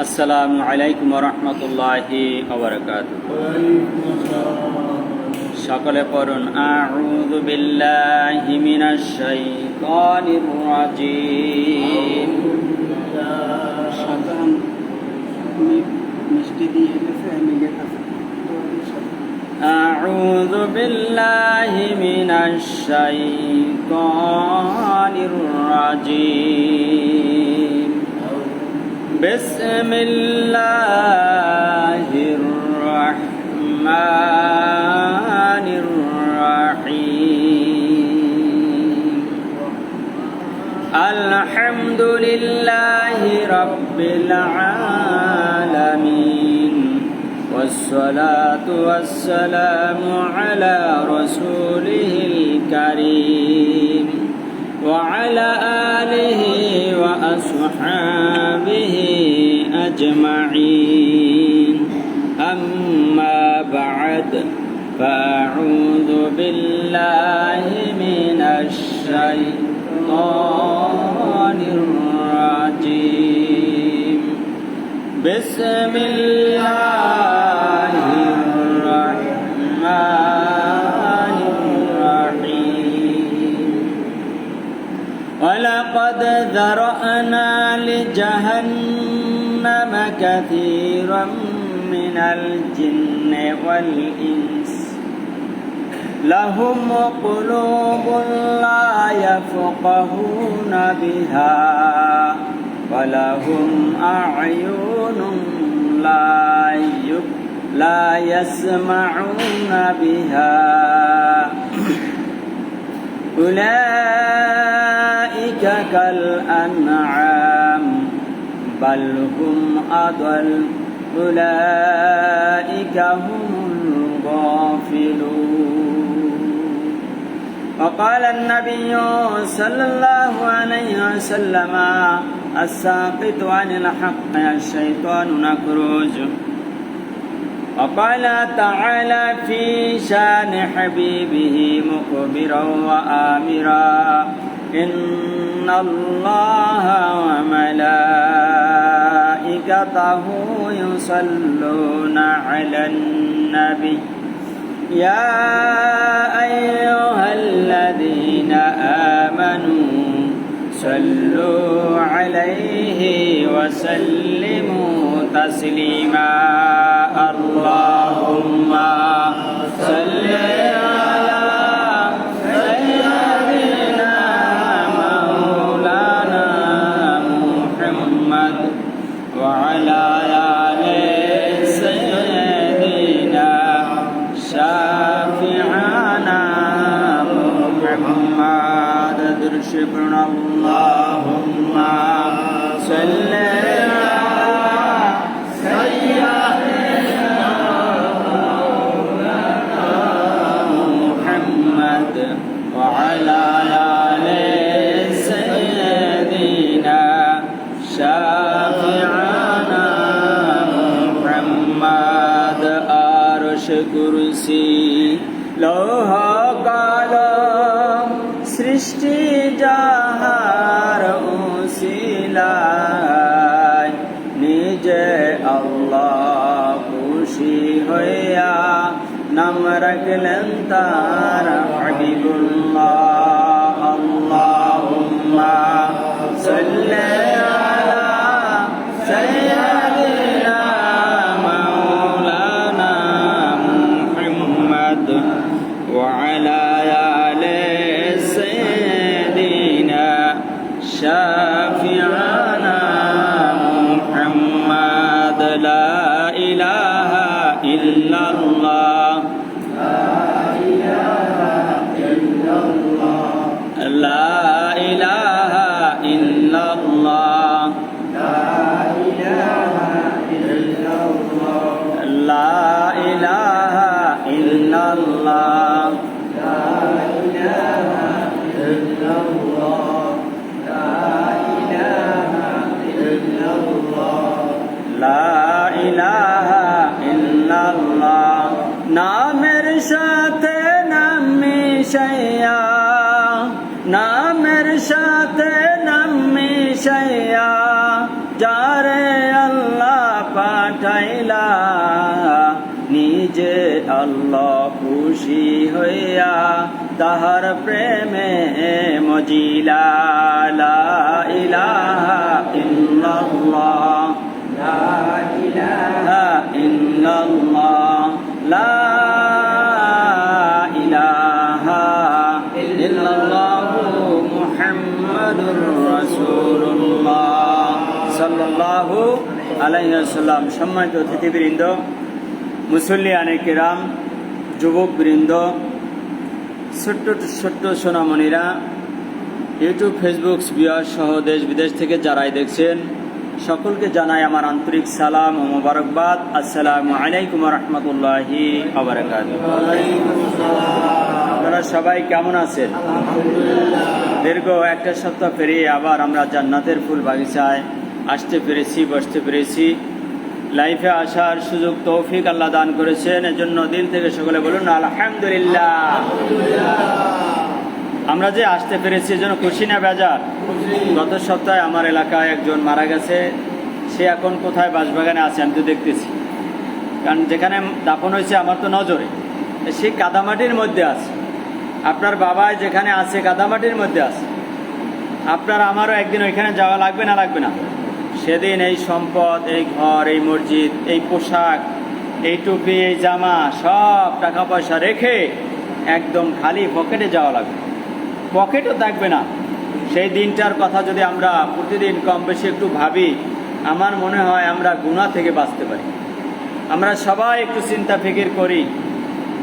আসসালামু আলাইকুম ওয়া রাহমাতুল্লাহি ওয়া বারাকাতুহু। সকলে পড়ুন আউযু বিল্লাহি মিনাশ শাইতানির রাজিম। আউযু বিল্লাহি মিনাশ শাইতানির রাজিম। বিসমিল্লাহির রহমানির রহিম। আলহামদুলিল্লাহি রাব্বিল আলামিন ওয়াসসালাতু ওয়াসসালামু আলা রাসূলিহিল কারীম ওয়া আলা আলিহি ওয়া আসহাবিহি আজমাইন। আম্মা বা'দ, ফাআউযু বিল্লাহি মিনাশ শাইতানির রাজিম। বিসমিল্লাহির রহমানির রহিম। ওয়ালাকাদ যারা'না লিজাহান্নাম কাসীরাম মিনাল জিন্নি ওয়াল ইনস লাহুম কুলুবুন লা ইয়াফকাহুনা বিহা ওয়া লাহুম আ'য়ুনুন লা ইয়াসমা'উনা বিহা উলাইকা কাল আন'আম বাল হুম আদাল উলাইকা হুমুল গাফিলুন। وقال النبي صلى الله عليه وسلم الساقط عن الحق الشيطان نكروز. وقال تعالى في شان حبيبه مخبرا وآمرا إن الله وملائكته يصلون على النبي يا أيها الذين آمنوا صلوا عليه وسلموا تسليما. اللهم صل على سيدنا مولانا محمد وعلى آل سيدنا شافعنا محمد. درشقنا اللهم صل وعلى آل سيدنا شافعنا محمد. আরশ কুরসি লৌহ কলম সৃষ্টি যাহার উসিলায় নিজে আল্লাহ খুশি হইয়া নাম রাখলেন তার হাবিবুল্লাহ। আল্লাহুম্মা সাল্লি আলা সাইয়্যিদিনা মাওলানা মুহাম্মদ ওয়া আলা আলি সাইয়্যিদিনা শাফি'ানা মুহাম্মদ। লা ইলাহা ইল্লাল্লাহ لا إله إلا الله لا إله إلا الله لا إله إلا الله لا إله إلا الله لا إله إلا الله لا إله إلا الله নামের সাথে নাম মিশাইয়া নামের সাথে নাম মিশাইয়া যারে আল্লাহ চাইলা নিজে আল্লাহ খুশি হইয়া তাহার প্রেমে মজিলা লা ইলাহা ইল্লাল্লাহ লা ইলাহা ইল্লাল্লাহ লা ইলাহা ইল্লাল্লাহু মুহাম্মাদুর রাসূলুল্লাহ সাল্লাল্লাহু আলাইহি ওয়াসাল্লাম। সম্মানিত অতিথিবৃন্দ, মুসল্লিয়ানে কিরাম, যুবকবৃন্দ, ছোট্ট ছোট্ট সোনামণিরা, ইউটিউব, ফেসবুক ভিউয়ার সহ দেশ বিদেশ থেকে যারাই দেখছেন, সকলকে জানাই আমার আন্তরিক সালাম ও মোবারকবাদ। আসসালামু আলাইকুম ওয়া রাহমাতুল্লাহি ওয়া বারাকাতুহু। আপনারা সবাই কেমন আছেন? দীর্ঘ একটা সপ্তাহ পেরিয়ে আবার আমরা জান্নাতের ফুল বাগিচায় আসতে পেরেছি, বসতে পেরেছি। লাইফে আসার সুযোগ তৌফিক আল্লাহ দান করেছেন, এজন্য দিল থেকে সকলে বলুন আলহামদুলিল্লাহ। আমরা যে আসতে পেরেছি এজন্য খুশি না বেজার? গত সপ্তাহে আমার এলাকায় একজন মারা গেছে, সে এখন কোথায়? বাঁশবাগানে আছে, আমি তো দেখতেছি, কারণ যেখানে দাফন হয়েছে আমার তো নজরে, সে কাদামাটির মধ্যে আছে। আপনার বাবা যেখানে আছে কাদামাটির মধ্যে আছে। আপনার আমারও একদিন ওইখানে যাওয়া লাগবে না? লাগবে না? সেদিন এই সম্পদ, এই ঘর, এই মসজিদ, এই পোশাক, এই টুপি, এই জামা, সব টাকা পয়সা রেখে একদম খালি পকেটে যাওয়া লাগবে, পকেটও থাকবে না। সেই দিনটার কথা যদি আমরা প্রতিদিন কম বেশি একটু ভাবি, আমার মনে হয় আমরা গুনাহ থেকে বাঁচতে পারি। আমরা সবাই একটু চিন্তা ফিকির করি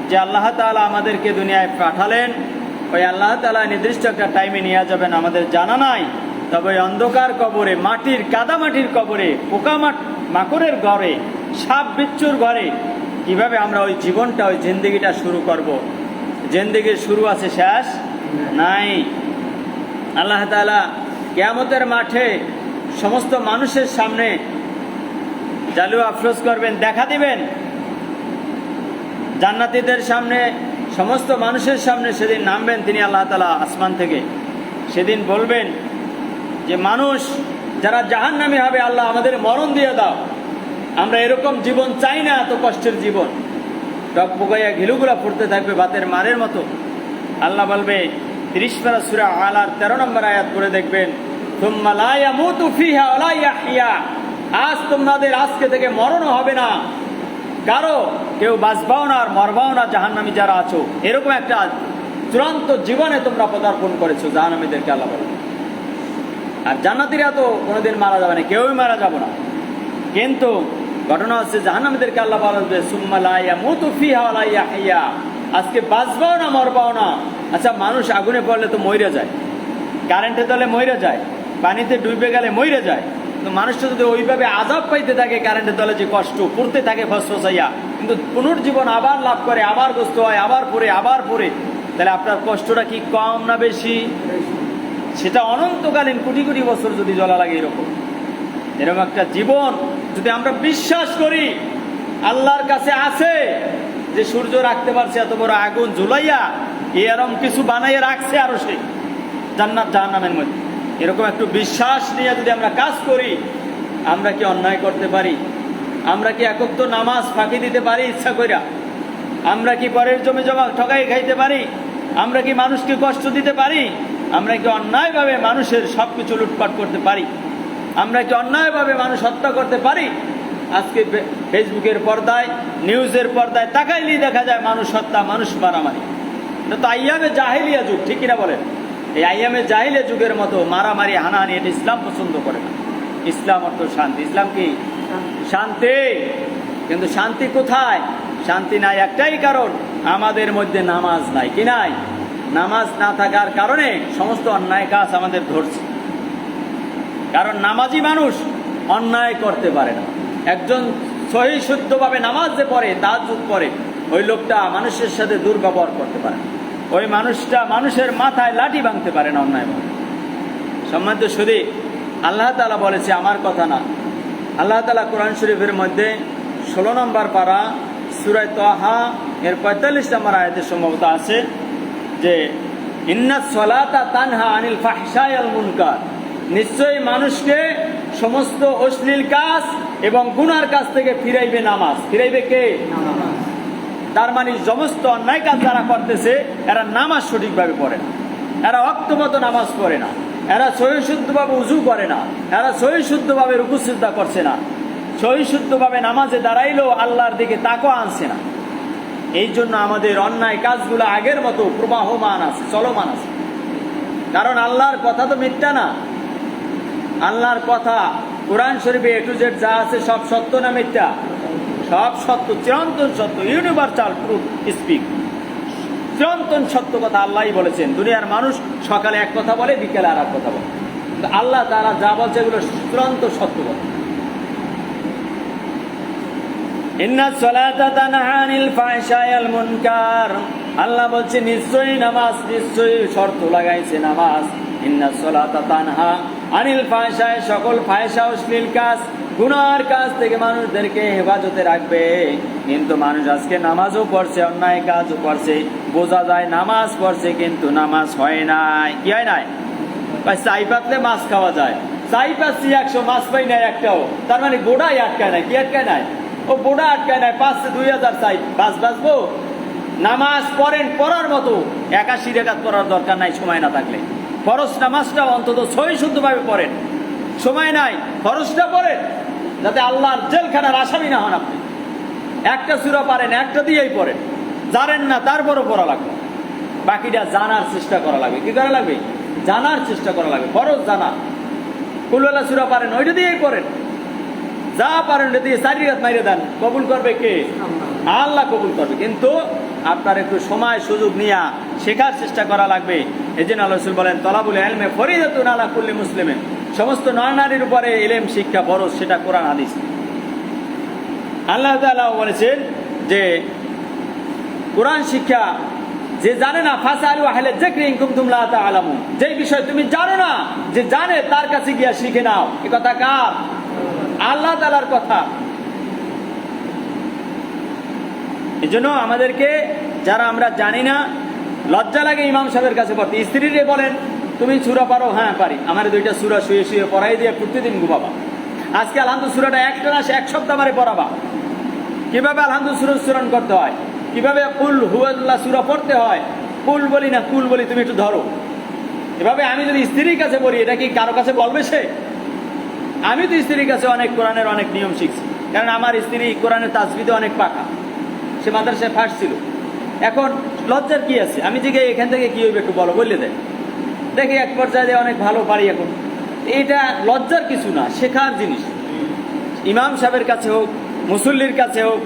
যে আল্লাহ তাআলা আমাদেরকে দুনিয়ায় পাঠালেন, ওই আল্লাহ তাআলা নির্দিষ্ট একটা টাইমে নিয়ে যাবেন আমাদের জানা নাই। তবে অন্ধকার কবরে, মাটির কাদামাটির কবরে, মাকড়ের ঘরে, সাপ বিচ্ছুর ঘরে কিভাবে আমরা ওই জীবনটা, ওই জিন্দেগিটা শুরু করব? জিন্দেগির শুরু আছে, শেষ নাই। আল্লাহ তাআলা কিয়ামতের মাঠে সমস্ত মানুষের সামনে জালু আফরোজ করবেন, দেখা দিবেন। জান্নাতীদের সামনে, সমস্ত মানুষের সামনে সেদিন নামবেন তিনি আল্লাহ তাআলা আসমান থেকে। সেদিন বলবেন যে মানুষ যারা জাহান্নামী হবে, আল্লাহ আমাদের মরণ দিয়ে দাও, আমরা এরকম জীবন চাই না, এত কষ্টের জীবন। টকপকাইয়া ঘিলুগুলা ফুটতে থাকবে বাতের মারের মতো। আল্লাহ বলবে, 30 পারা সূরা আলার 13 নম্বর আয়াত পড়ে দেখবেন, সুম্মা লা ইয়ামুতু ফিহা ওয়া লা ইয়াহইয়া। আজ তোমাদের আজকে থেকে মরণও হবে না, কারো কেউ বাঁচবাও না আর মরবাও না, জাহান্নামী যারা আছো। এরকম একটা চূড়ান্ত জীবনে তোমরা পদার্পণ করেছো, জাহান্নামীদেরকে আল্লাহ বলে। আর জান্নাতীরা তো কোনোদিন মারা যাবে না, কেউই মারা যাব না। কিন্তু ঘটনা হচ্ছে জাহান্নামীদেরকে আল্লাহ বলবে, সুম্মা লা ইয়ামুতু ফিহা ওয়া লা ইয়াহইয়া। আজকে বাঁচবাও না, মরবাও না। আচ্ছা, মানুষ আগুনে পড়লে তো মইরা যায়, কারেন্টে তলে মইরা যায়, পানিতে ডুবে গেলে মইরা যায়। তো মানুষটা যদি ওইভাবে আযাব পাইতে থাকে, কারেন্টের তলে যে কষ্ট পড়তে থাকে ফসফসাইয়া, কিন্তু পুনর্জীবন আবার লাভ করে, আবার গ্রস্ত হয়, আবার পড়ে, তাহলে আপনার কষ্টটা কি কম না বেশি? সেটা অনন্তকালীন কোটি কোটি বছর যদি জ্বলা লাগে, এরকম একটা জীবন যদি আমরা বিশ্বাস করি আল্লাহর কাছে আছে, যে সূর্য রাখতে পারছে এত বড় আগুন ঝুলাইয়া, এরকম কিছু বানাইয়া রাখছে আরো সে জান্নাত জাহান্নামের মধ্যে, এরকম একটু বিশ্বাস নিয়ে যদি আমরা কাজ করি, আমরা কি অন্যায় করতে পারি? আমরা কি একক নামাজ ফাঁকি দিতে পারি ইচ্ছা কইরা? আমরা কি পরের জমি জমা ঠকাই খাইতে পারি? আমরা কি মানুষকে কষ্ট দিতে পারি? আমরা কি অন্যায়ভাবে মানুষের সবকিছু লুটপাট করতে পারি? আমরা কি অন্যায়ভাবে মানুষ হত্যা করতে পারি? আজকে ফেসবুকের পর্দায়, নিউজের পর্দায় তাকাইলেই দেখা যায় মানুষ হত্যা, মানুষ মারামারি। এটা তো আইয়ামে জাহেলিয়া যুগ, ঠিক কিনা বলেন? এই আইয়ামে জাহেলিয়া যুগের মতো মারামারি, হানাহানি, এটা ইসলাম পছন্দ করে না। ইসলাম অর্থ শান্তি। ইসলাম কি? শান্তি। কিন্তু শান্তি কোথায়? শান্তি নাই একটাই কারণ, আমাদের মধ্যে নামাজ নাই। কি নাই? নামাজ না থাকার কারণে সমস্ত অন্যায় কাজ আমাদের ধরছে। কারণ নামাজি মানুষ অন্যায় করতে পারে না। একজন সহি শুদ্ধভাবে নামাজ যে পড়ে, তাহাজ্জুদ পড়ে, ওই লোকটা মানুষের সাথে দুর্ব্যবহার করতে পারে, ওই মানুষটা মানুষের মাথায় লাঠি ভাঙতে পারে না অন্যায় ভাবে। সম্মানিত শুধু আল্লাহ তাআলা বলেছে, আমার কথা না। আল্লাহ তাআলা কোরআন শরীফের মধ্যে 16 নম্বর পারা সূরা তাহা এর 45 নম্বর আয়াতে সম্ভবত আছে যে, ইন্নাস সালাতা তানহা আনিল ফাহশাই ওয়াল মুনকার। নিশ্চয়ই মানুষকে সমস্ত অশ্লীল কাজ এবং গুনার কাজ থেকে ফিরাইবে নামাজ। ফিরাইবে কে? তার মানে সমস্ত অন্যায় কাজ যারা করতেছে এরা নামাজ সঠিকভাবে পড়ে না, এরা অক্তমতো নামাজ পড়ে না, এরা সহিশুদ্ধভাবে উজু করে না, এরা সহিশুদ্ধভাবে রুকু সিজদা করছে না, সহিশুদ্ধভাবে নামাজে দাঁড়াইলেও আল্লাহর দিকে তাকওয়া আনছে না। এই জন্য আমাদের অন্যায় কাজগুলো আগের মতো প্রবাহমান আছে, চলমান আছে। কারণ আল্লাহর কথা তো মিথ্যা না। আল্লাহর কথা কোরআন শরীফে A to Z যা আছে সব সত্য না মিথ্যা? সব সত্য, চিরন্তন সত্য, ইউনিভার্সাল ট্রুথ স্পিক। চিরন্তন সত্য কথা আল্লাহই বলেছেন। দুনিয়ার মানুষ সকালে এক কথা বলে, বিকেলে আর এক কথা বলে, কিন্তু আল্লাহ তাআলা যা বলছে এগুলো চিরন্ত সত্য কথা। ইন্নাস সালাতা তানহা আনিল ফাহশাই ওয়াল মুনকার, আল্লাহ বলছে নিশ্চয়ই নামাজ, নিশ্চয়ই শর্ত লাগাইছে নামাজ। ইন্নাস সালাতা তানহা আনিল ফাহশাই, সকল ফাহশা অশ্লীল কাজ গুনার কাজ থেকে মানুষদেরকে হেফাজতে রাখবে। কিন্তু মানুষ আজকে নামাজও পড়ছে, অন্যায় কাজও করছে, বোঝা যায় নামাজ পড়ছে কিন্তু নামাজ হয় নাই। কি হয় নাই? চাই পাতলে মাছ খাওয়া যায়, চাই পাচ্ছি 100, মাছ পাই নাই একটাও, তার মানে গোড়াই আটকায় নাই। কি আটকায় নাই? ও গোড়া আটকায় নাই, পাচ্ছে 2000 চাই, বাঁচবো। নামাজ পড়েন, পড়ার মতো 81 রাকাত পড়ার দরকার নাই সময় না থাকলে। ফরজ নামাজটা অন্তত সহিশুদ্ধভাবে পড়েন, সময় নাই ফরজটা পড়েন, যাতে আল্লাহর জেলখানার আসামি না হন আপনি। একটা সূরা পারেন, একটা দিয়েই পড়েন, জানেন না তারপরও পড়া লাগবে, বাকিটা জানার চেষ্টা করা লাগবে। কি করা লাগবে? জানার চেষ্টা করা লাগবে। ফরজ জানা, কুলওয়ালা সূরা পারেন, ওইটা দিয়েই পড়েন, যা পারেন ওইটা দিয়ে 4 রাকাত মাইরে দেন। কবুল করবে কে? আল্লাহ কবুল করবে। কিন্তু আপনার একটু সময় সুযোগ নিয়ে শেখার চেষ্টা করা লাগবে। এই জন্য আল্লাহ রাসূল বলেন তলাবুল ইলমে ফরিদাতুন আলা কুল্লি মুসলিমিন, সমস্ত নর-নারীর উপরে ইলম শিক্ষা ফরজ, সেটা কোরআন হাদিস। আল্লাহ তাআলা বলেছেন যে কোরআন শিক্ষা যে জানে না, ফাসালু আহলা যিকরি ইন কুনতুম লা তা'লামুন, যে বিষয় তুমি জানো না, যে জানে তার কাছে গিয়া শিখে নাও। এই কথা কার? আল্লাহ তাআলার কথা। এই জন্য আমাদেরকে, যারা আমরা জানি না, লজ্জা লাগে ইমাম সাহেবের কাছে পড়তে। স্ত্রীরে বলেন তুমি সূরা পারো? হ্যাঁ পারি। আমার 2টা সূরা শুয়ে শুয়ে পড়াই দিয়ে প্রতিদিন ঘুমাবা। আজকে আলহামদুলিল্লাহ সূরাটা একটা না, 1 সপ্তাহ মারে পড়াবা। কিভাবে আলহামদুলিল্লাহ সূরা উচ্চারণ করতে হয়, কিভাবে কুল হুয়াল্লাহ সূরা পড়তে হয়। কুল বলি না, কুল বলি, তুমি একটু ধরো। এভাবে আমি যদি স্ত্রীর কাছে বলি, এটা কি কারো কাছে বলবে সে? আমি তো স্ত্রীর কাছে অনেক কোরআনের অনেক নিয়ম শিখছি, কারণ আমার স্ত্রী কোরআনের তাজবিদে অনেক পাকা, সে মাদ্রাসায় ফার্স্ট ছিল। এখন লজ্জার কি আছে? আমি যে এখান থেকে কি হইবে একটু বলো, বললে দেয় দেখি এক পর্যায়ে অনেক ভালো পারি। এখন এটা লজ্জার কিছু না, শেখার জিনিস। ইমাম সাহেবের কাছে হোক, মুসল্লির কাছে হোক,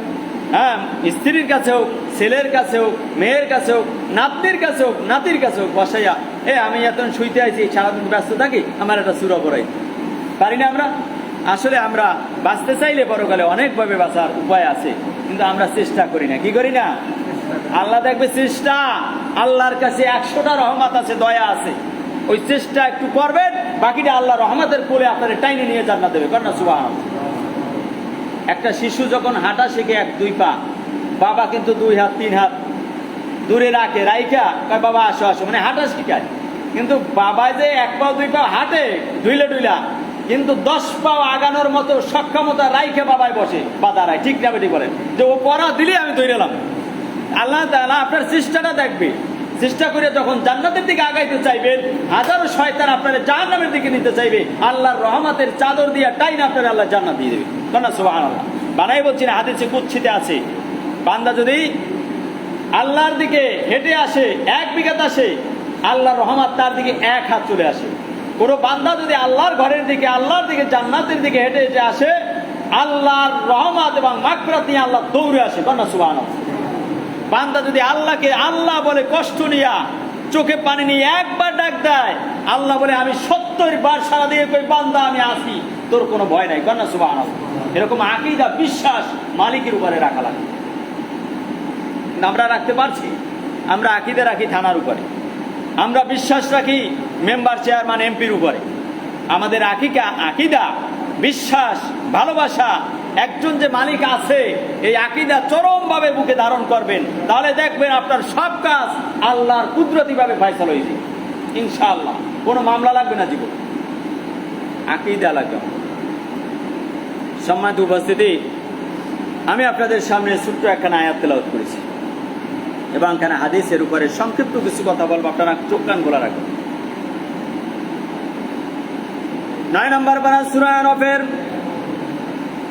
হ্যাঁ, স্ত্রীর কাছে হোক, ছেলের কাছে হোক, মেয়ের কাছে হোক, নাতনির কাছে হোক, নাতির কাছে হোক, বসাইয়া আমি এত শুইতে আইছি, সারাদিন ব্যস্ত থাকি, আমার একটা সূরা পড়াই পারি না আমরা? আসলে আমরা বাঁচতে চাইলে পরকালে অনেকভাবে বাঁচার উপায় আছে, কিন্তু আমরা চেষ্টা করি না। কি করি না? আল্লাহ দেখবে চেষ্টা, আল্লাহর কাছে 100টা রহমত আছে, দয়া আছে। ওই চেষ্টা একটু করবেন, বাকিটা আল্লাহ রহমতের কোলে আপনার টাইনে নিয়ে জান্নাত দেবে। কর না সুবহানাল্লাহ। একটা শিশু যখন হাঁটা শেখে 1-2 পা, বাবা কিন্তু 2 হাত 3 হাত দূরে রাখে, রাইখা কয় বাবা আসো আসো, মানে হাঁটা শিখায়। কিন্তু বাবা যে 1 পা 2 পা হাঁটে ডুইলা, কিন্তু 10 পাও আগানোর মতো সক্ষমতা রাইখে বাবাই বসে বা দাঁড়ায়। ঠিক না বেটি বলেন? যে ও পড়া দিলে আমি দৌড়ালাম। আল্লাহ তাআলা আপনার চেষ্টাটা দেখবে। চেষ্টা করে যখন জান্নাতের দিকে আগাইতে চাইবেন, হাজারো শয়তান আপনারা জাহান্নামের দিকে নিতে চাইবে, আল্লাহর রহমতের চাদর দিয়ে টাইনা আপনারা আল্লাহ জান্নাত দিয়ে দেবে। না সুবহানাল্লাহ। বানাই বলছি না, হাদিসে কুদসিতে আছে, বান্দা যদি আল্লাহর দিকে হেঁটে আসে, 1 বিঘাত আসে, আল্লাহর রহমত তার দিকে 1 হাত চলে আসে। কোন বান্দা যদি আল্লাহর ঘরের দিকে, আল্লাহর দিকে, জান্নাতের দিকে হেঁটে হেঁটে আসে, আল্লাহর রহমত এবং মাগফিরাত নিয়ে আল্লাহ দৌড়ে আসে। না সুবহানাল্লাহ। বান্দা যদি আল্লাহকে আল্লাহ বলে কষ্ট নিয়া, চোখে পানি নিয়ে একবার ডাক দেয়, আল্লাহ বলে আমি 70 বার সারা দিয়ে কই বান্দা আমি আসি, তোর কোনো ভয় নাই। না সুবহানাল্লাহ। এরকম আকীদা, বিশ্বাস মালিকের উপরে রাখা লাগে। আমরা রাখতে পারছি? আমরা আকীদা রাখি থানার উপরে, আমরা বিশ্বাস রাখি মেম্বার, চেয়ারম্যান, এমপির উপরে। আমাদের আকীদা, বিশ্বাস, ভালোবাসা, একজন যে মালিক আছে, এই আকীদা চরমভাবে বুকে ধারণ করবেন, তাহলে দেখবেন আপনার সব কাজ আল্লাহর কুদরতি ভাবে ফয়সালা হয়ে যাবে ইনশাআল্লাহ। কোনো মামলা লাগবে না জীবন। আকীদা লাগবে। সম্মানিত উপস্থিতি, আমি আপনাদের সামনে ছোট্ট একখানা আয়াত তেলাওয়াত করেছি এবং এখানে হাদিসের উপরে সংক্ষিপ্ত কিছু কথা বলবো, আপনারা চোখ কান খোলা রাখুন। 9 নম্বর পারা সূরা আরাফের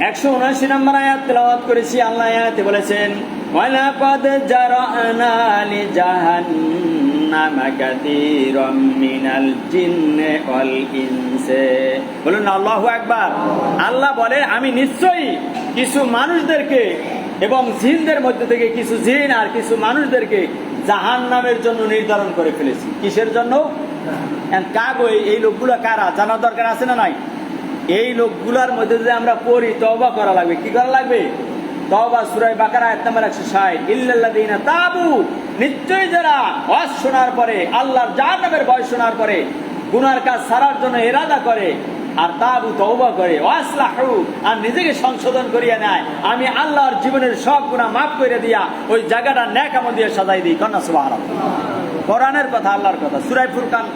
179 নম্বর আয়াত তেলাওয়াত করেছি। আল্লাহ আয়াতে বলেছেন, ওয়ালাকাদ জারানা লিজাহান্নামা কাসীরাম মিনাল জিন্নি ওয়াল ইনসি। বলুন আল্লাহু আকবার। আল্লাহ বলে, আমি নিশ্চয়ই কিছু মানুষদেরকে এবং জিনদের মধ্যে থেকে কিছু জিন আর কিছু মানুষদেরকে জাহান্নামের জন্য নির্ধারণ করে ফেলেছি। কিসের জন্য? কাগো এই লোকগুলো কারা জানার দরকার আছে না নাই? এই লোকগুলোর মধ্যে যদি আমরা পড়ি, তওবা করা লাগবে। কি করা লাগবে? তওবা, সূরা বাকারা আয়াত নাম্বার 160, ইল্লাল্লাযীনা তাবু, নিশ্চয়ই যারা ওয়াজ শোনার পরে, আল্লাহর জাহান্নামের ভয় শোনার পরে গুনার কাজ ছাড়ার জন্য ইরাদা করে, আর তাবু তওবা করে, ওয়াসলাহু, আর নিজেকে সংশোধন করিয়া নেয়, আমি আল্লাহর জীবনের সব গুনাহ মাফ করে দিয়া ওই জায়গাটা নেক আমল দিয়ে সাজাই দিই। কন্যা সুবহানাল্লাহ। কোরআনের কথা, আল্লাহর কথা। সূরা ফুরকান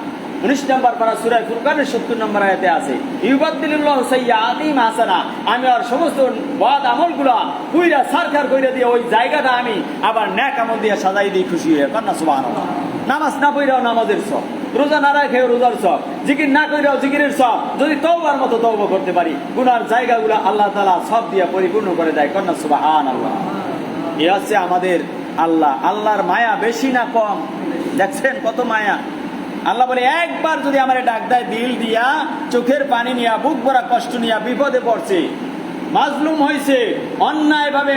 19 নম্বর পারা সূরা ফুরকানের 70 নম্বর আয়াতে আছে, ইউবাদদিলুল্লাহু সাইয়্যাতিহিম হাসানা, আমি আর সমস্ত বদ আমলগুলো পুইরা সারখার কইরা দিয়ে ওই জায়গাটা আমি আবার নেক আমল দিয়ে সাজাই দিই খুশি হয়ে। কন্যা সুবহানাল্লাহ। নামাজ না পড়াও নামাজের সব, রোজা না রাখেও রোজার সব, জিকির না কইরাও জিকিরের সব, যদি তওবার মতো তওবা করতে পারি, গুনার জায়গাগুলো আল্লাহ তাআলা সব দিয়ে পরিপূর্ণ করে দেয়। কন্যা সুবহানাল্লাহ। এই হচ্ছে আমাদের আল্লাহ। আল্লাহর মায়া বেশি না কম? দেখছেন কত মায়া। আল্লাহ বলে, একবার যদি আমারে ডাক দেয় দিল দিয়া, চোখের পানি নিয়া, বুক ভরা কষ্ট নিয়া, বিপদে পড়ছে, মাজলুম হয়েছে, অন্যায় ভাবে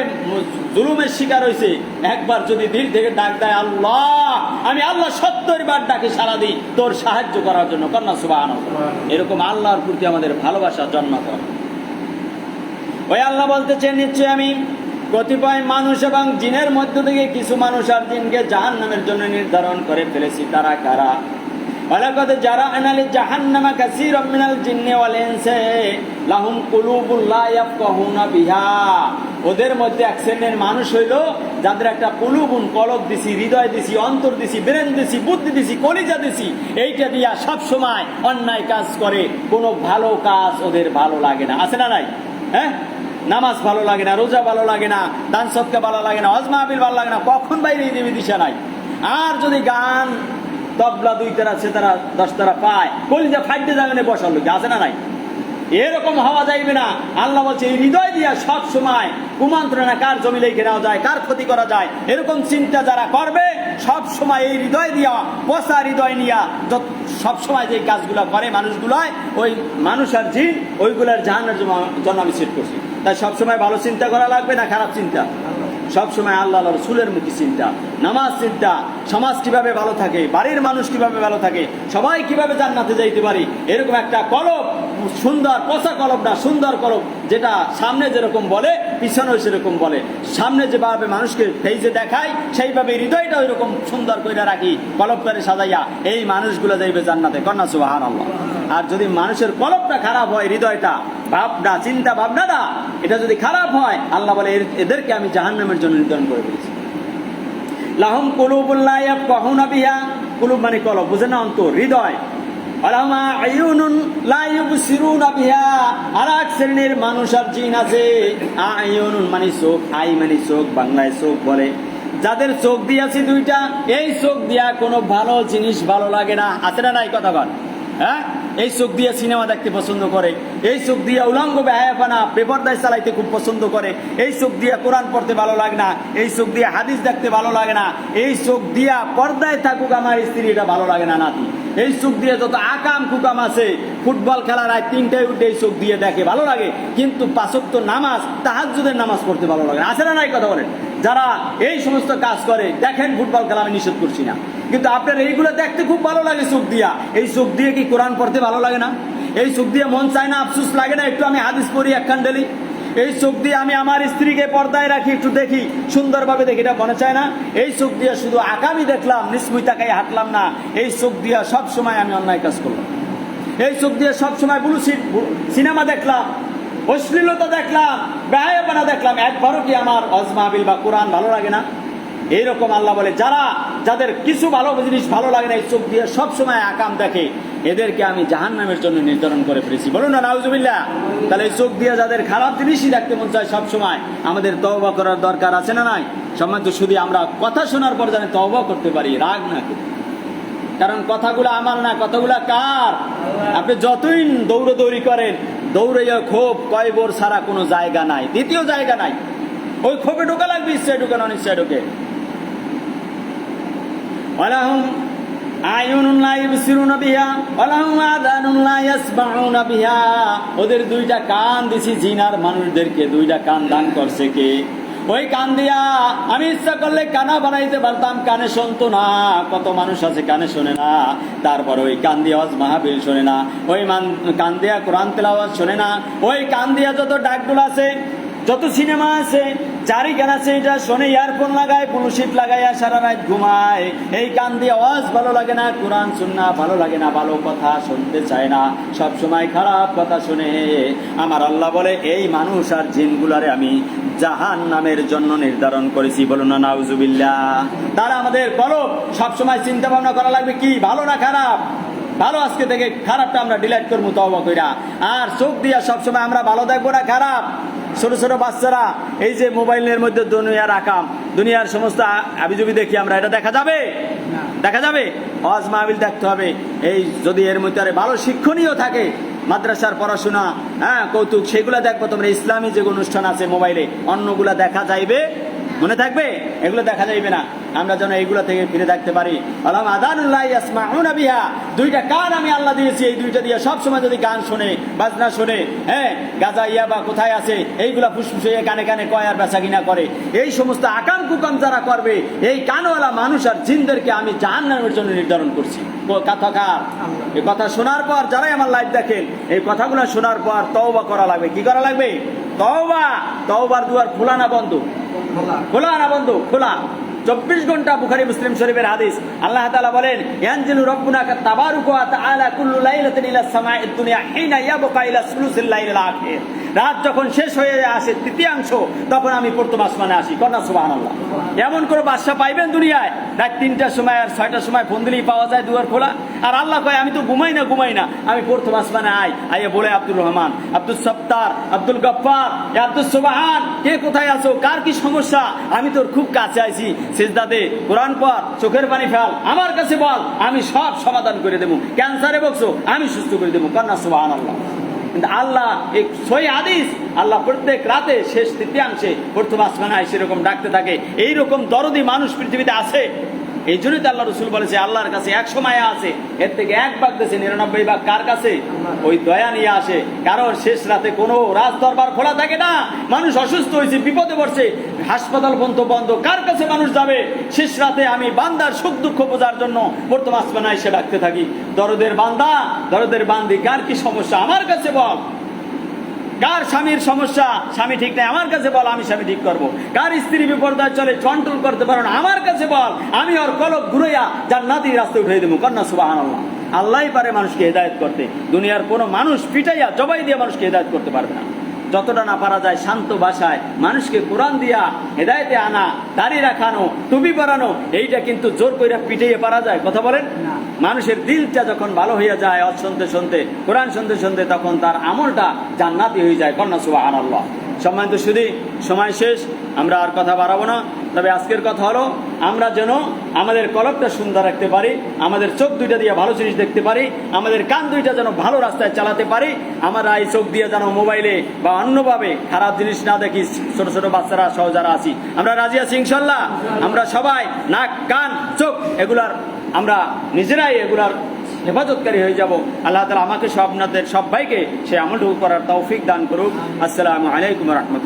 জুলুমের শিকার হয়েছে, একবার যদি দিল থেকে ডাক দেয় আল্লাহ, আমি আল্লাহ 70 বার ডাকে সারা দিই তোর সাহায্য করার জন্য। কন্যা সুবহানাল্লাহ। এরকম আল্লাহর প্রতি আমাদের ভালোবাসা জন্মাতে হবে। ওই আল্লাহ বলতেছেন, নিশ্চয় আমি কতিপয় মানুষ এবং জিনের মধ্য থেকে কিছু মানুষ আর জিনকে জাহান্নামের জন্য নির্ধারণ করে ফেলেছি। তারা কারা? ওয়ালাকাদ জারানা লিজাহান্নামা কাসীরাম মিনাল জিন্নি ওয়াল ইনসি লাহুম কুলুবুন লা ইয়াফকাহুনা বিহা। ওদের মধ্যে এক শ্রেণীর মানুষ হইল যাদের একটা কুলুবুন, কলব দিছি, হৃদয় দিছি, অন্তর দিছি, ব্রেন দিছি, বুদ্ধি দিছি, কলিজা দিছি, এইটা দিয়া সব সময় অন্যায় কাজ করে। কোনো ভালো কাজ ওদের ভালো লাগে না। আছে না নাই? হ্যাঁ, নামাজ ভালো লাগে না, রোজা ভালো লাগে না, দান সদকা ভালো লাগে না, হজ মাহফিল ভালো লাগে না, কখন বাইরে এই দিশা নাই। আর যদি গান, তবলা 2 তারা 6 তারা 10 তারা পায়, কলিজা ফাইটে যাবে না বসার লোক। আছে না নাই? এরকম হওয়া যাইবে না। আল্লাহ বলছে, এই হৃদয় দিয়া সব সময় কুমন্ত্রণা, কার জমি লেগে নেওয়া যায়, কার ক্ষতি করা যায়, এরকম চিন্তা যারা করবে, সব সময় এই হৃদয় দিয়া, পচা হৃদয় নিয়া সব সময় যে কাজগুলা করে মানুষগুলায়, ওই মানুষ আর জিন, ওইগুলার জাহান্নামের জন্য আমি সেট করছি। তাই সবসময় ভালো চিন্তা করা লাগবে না খারাপ চিন্তা? সবসময় আল্লাহ রসুলের মুখী চিন্তা, নামাজ চিন্তা, সমাজ কিভাবে ভালো থাকে, বাড়ির মানুষ কিভাবে ভালো থাকে, সবাই কিভাবে জান্নাতে যাইতে পারি, এরকম একটা কলব, সুন্দর পচা কলব না, সুন্দর কলব, যেটা সামনে যেরকম বলে পিছনেও সেরকম বলে। সামনে যেভাবে মানুষকে ফেইজে দেখায়, সেইভাবে হৃদয়টা ওইরকম সুন্দর করে রাখি, কলব করে সাজাইয়া, এই মানুষগুলো যাইবে জান্নাতে। কন্যা সুবহানাল্লাহ। আর যদি মানুষের কলবটা খারাপ হয়, হৃদয়টা, ভাবনা, চিন্তা ভাবনাটা এটা যদি খারাপ হয়, আল্লাহ বলে এদেরকে আমি জাহান্নামের জন্য নির্ধারণ করে ফেলেছি। লাহুম কুলুবুন লা ইয়াফকাহুনা বিহা, কুলুব মানে কলব, বুঝেন না, অন্তর, হৃদয়। আলামা আয়ুনুন লা ইউবসিরুনা বিহা, আর এক শ্রেণীর মানুষ আর জিন আছে, আয়ুনুন মানে চোখ, আই মানে চোখ, বাংলায় চোখ বলে, যাদের চোখ দিয়েছি 2টা, এই চোখ দিয়া কোনো ভালো জিনিস ভালো লাগে না। আছে না নাই কথা বল? হ্যাঁ, এই চোখ দিয়ে সিনেমা দেখতে পছন্দ করে, এই চোখ দিয়ে উলঙ্গ বেহায়াপনা, বেপরদায় চালাইতে খুব পছন্দ করে, এই চোখ দিয়ে কোরআন পড়তে ভালো লাগে না, এই চোখ দিয়ে হাদিস দেখতে ভালো লাগে না, এই চোখ দিয়া পর্দায় থাকুক আমার স্ত্রী, এটা ভালো লাগে না নাতি, এই চোখ দিয়ে যত আকাম কুকাম আছে, ফুটবল খেলার রাত 3টায় উঠে এই চোখ দিয়ে দেখে ভালো লাগে, কিন্তু 5 ওয়াক্ত নামাজ, তাহাজ্জুদের নামাজ পড়তে ভালো লাগে না। আছে না নাই কথা বলেন? যারা এই সমস্ত কাজ করে, দেখেন ফুটবল খেলা আমি নিষেধ করছি না, কিন্তু আপনার এইগুলো দেখতে খুব ভালো লাগে চোখ দিয়া। এই চোখ দিয়ে কি কোরআন পড়তে ভালো লাগে না? এই চোখ দিয়ে মন চায় না, আফসোস লাগে না একটু আমি হাদিস পড়ি একখান ডেলি? এই চোখ দিয়ে আমি আমার স্ত্রীকে পর্দায় রাখি, একটু দেখি, সুন্দরভাবে দেখি, এটা মনে চায় না? এই চোখ দিয়ে শুধু আকামি দেখলাম, নিশ্চয়ই তাকাই হাঁটলাম না, এই চোখ দিয়ে সব সময় আমি অন্যায় কাজ করলাম। এই চোখ দিয়ে সব সময় সিনেমা দেখলাম, অশ্লীলতা দেখলাম, বেহায়াপনা দেখলাম, একবারও কি আমার হজ মাহফিল বা কোরআন ভালো লাগে না? এইরকম আল্লাহ বলে, যাদের কিছু ভালো জিনিস ভালো লাগে না, এই চোখ দিয়ে সব সময় আকাম দেখে, এদেরকে আমি জাহান্নামের জন্য নির্ধারণ করে ফেলেছি। বলুন না নাউজুবিল্লাহ। তাহলে এই চোখ দিয়ে যাদের খারাপ জিনিসই দেখতে মন চায় সব সময়, আমাদের তওবা করার দরকার আছে না নাই? সম্মানিত শুধু আমরা কথা শোনার পর যেন তওবা করতে পারি, রাগ না করি। কারণ কথাগুলো আমার না, কথাগুলো কার? আপনি যতই দৌড়দৌড়ি করেন, দৌড়াইয়া ক্ষোভ কয় বোর ছাড়া কোনো জায়গা নাই, দ্বিতীয় জায়গা নাই। ওই ক্ষোভে ঢোকা লাগবে, ইচ্ছায় ঢোকে না অনিচ্ছায় ঢোকে। ওয়ালাহুম আয়ুনুন লা ইবসিরুনা বিহা ওয়ালাহুম আযানুন লা ইয়াসমাউনা বিহা। ওদের দুইটা কান দিছি জিন আর মানুষদেরকে, দুইটা কান দান করছে কে? ওই কান দিয়া আমি ইচ্ছা করলে কানা বানাইতে পারতাম, কানে শুনতো না। কত মানুষ আছে কানে শোনে না, তারপর ওই কান দিয়া ওয়াজ মাহফিল শোনে না, ওই কান দিয়া কোরআন তেলাওয়াত শোনে না, ওই কান দিয়া যত ডাকডোল আছে, যত সিনেমা আছে, যারই গান আছে, এটা শোনে, ইয়ারফোন লাগায়, ব্লুটুথ লাগাইয়া সারা রাত ঘুমায়। এই কান দিয়ে আওয়াজ ভালো লাগে না, কোরআন সুন্নাহ ভালো লাগে না, ভালো কথা শুনতে চায় না, সব সময় খারাপ কথা শুনে। আমার আল্লাহ বলে এই মানুষ আর জিনগুলারে আমি জাহান্নামের জন্য নির্ধারণ করেছি। বলুন না নাউজুবিল্লাহ। তারা আমাদের কলব সবসময় চিন্তা ভাবনা করা লাগবে কি, ভালো না খারাপ? ভালো আজকে থেকে, খারাপটা আমরা ডিলাইট করবো তওবা কইরা। আর চোখ দিয়া সবসময় আমরা ভালো দেখবো না খারাপ? ছোট ছোট বাচ্চারা এই যে মোবাইলের মধ্যে দুনিয়ার আকাম, দুনিয়ার সমস্ত আবিজুবি দেখি আমরা, এটা দেখা যাবে? দেখা যাবে? ওয়াজ মাহফিল দেখতে হবে। এই যদি এর মধ্যে ভালো শিক্ষণীয় থাকে, মাদ্রাসার পড়াশোনা, হ্যাঁ, কৌতুক, সেগুলা দেখবো তোমরা। ইসলামী যে অনুষ্ঠান আছে মোবাইলে, অন্যগুলা দেখা যাইবে, মনে থাকবে? এগুলো দেখা যাইবে না। আমরা যেন এইগুলা থেকে ফিরে থাকতে পারি। আল্লাহ আযানুল্লাহ ইয়াসমাউনা বিহা, দুইটা কান আমি আল্লাহ দিয়েছি, এই দুইটা দিয়ে সব সময় যদি গান শুনে, বাজনা শুনে, হ্যাঁ, গাজা ইয়াবা কোথায় আছে, এইগুলা ফুসফুসে কানে কানে কয় আর বেচা কিনা করে, এই সমস্ত আকাম কুকাম যারা করবে, এই কানওয়ালা মানুষ আর জিনদেরকে আমি জাহান্নামের জন্য নির্ধারণ করছি। কথাকার এই কথা শোনার পর যারাই আমার লাইভ দেখেন, এই কথাগুলো শোনার পর তওবা করা লাগবে। কি করা লাগবে? তওবা। তওবার দুয়ার খোলা না বন্ধ? খোলা না বন্ধ? খোলা। 24 ঘন্টা বুখারী মুসলিম শরীফের হাদিস। আল্লাহ তাআলা বলেন, ইয়ানজিলু রাব্বুনা তাবারাকা ওয়া তাআলা কুল্লু লাইলাতিন ইলা সামাঈদ দুনিয়া হিনা ইয়াবকা ইলা সুলুসিল লাইলিল আখির। রাত যখন শেষ হয়ে আসে তৃতীয়াংশ, তখন আমি প্রথম আসমানে আসি। কন্যা সুবহানাল্লাহ। এমন করে বাদশা পাইবেন দুনিয়ায়, রাত 3টার সময় আর 6টার সময় ফোন দিলেই পাওয়া যায় দুয়ার খোলা। আর আল্লাহ কয় আমি তো ঘুমাই না, আমি প্রথম আসমানে আইয়া বলে, আব্দুর রহমান, আব্দুল সত্তার, আব্দুল গফফার, আব্দুল সুবহান, কে কোথায় আছো, কার কি সমস্যা, আমি তোর খুব কাছে আইছি, সিজদা দে, কোরআন পড়, চোখের পানি ফেল, আমার কাছে বল, আমি সব সমাধান করে দেবো। ক্যান্সারে বকছো, আমি সুস্থ করে দেবো। কন্যা সুবহানাল্লাহ। কিন্তু আল্লাহ এই সই হাদিস, আল্লাহ প্রত্যেক রাতে শেষ তৃতীয়াংশে প্রথম আসমানে সেরকম ডাকতে থাকে। এইরকম দরদি মানুষ পৃথিবীতে আছে। এই জন্যই তো আল্লাহ রসুল বলেছে আল্লাহর কাছে 100 মায়া আছে, এর থেকে 1 ভাগ দিয়েছে, 99 ভাগ কার কাছে? ওই দয়া নিয়ে আসে। কারণ শেষ রাতে কোনো রাজ দরবার খোলা থাকে না। মানুষ অসুস্থ হয়েছে, বিপদে পড়ছে, হাসপাতাল বন্ধ, কার কাছে মানুষ যাবে? শেষ রাতে আমি বান্দার সুখ দুঃখ বোঝার জন্য প্রথম আসমানে এসে ডাকতে থাকি, দরদের বান্দা, দরদের বান্দি, কার কি সমস্যা আমার কাছে বল। কার স্বামীর সমস্যা, স্বামী ঠিক নাই, আমার কাছে বল, আমি স্বামী ঠিক করবো। কার স্ত্রী বিপর্যয় চলে, কন্ট্রোল করতে পারো না, আমার কাছে বল, আমি ওর কলব ঘুরাইয়া জান্নাতের রাস্তায় উঠিয়ে দেবো। কন্যা সুবহানাল্লাহ। আল্লাহই পারে মানুষকে হেদায়েত করতে। দুনিয়ার কোনো মানুষ পিটাইয়া জবাই দিয়ে মানুষকে হেদায়েত করতে পারবে না। যতটা না পারা যায় শান্ত ভাষায় মানুষকে কোরআন দিয়া হেদায়েতে আনা, দাড়ি রাখানো, টুপি পরানো, এইটা কিন্তু জোর কইরা পিটাইয়ে পারা যায়? কথা বলেন। মানুষের দিলটা যখন ভালো হইয়া যায়, শুনতে শুনতে, কোরআন শুনতে শুনতে, তখন তার আমলটা জান্নাতি হয়ে যায়। কন্যা সুবহানাল্লাহ। সম্মানিত শুধু সময় শেষ, আমরা আর কথা বাড়াবো না। তবে আজকের কথা হলো, আমরা যেন আমাদের কলবটা সুন্দর রাখতে পারি, আমাদের চোখ দুইটা দিয়ে ভালো জিনিস দেখতে পারি, আমাদের কান দুইটা যেন ভালো রাস্তায় চালাতে পারি। আমরা এই চোখ দিয়ে যেন মোবাইলে বা অন্যভাবে খারাপ জিনিস না দেখি। ছোট ছোট বাচ্চারা সহ যারা আছি, আমরা রাজি আছি ইনশাল্লাহ। আমরা সবাই নাক, কান, চোখ এগুলার আমরা নিজেরাই এগুলার হেফাজতকারী হয়ে যাব। আল্লাহ তাআলা আমাকে আপনাদের সবাইকে সেই আমলটুকু করার তৌফিক দান করুক। আসসালামু আলাইকুম ওয়া রাহমাতুল্লাহ।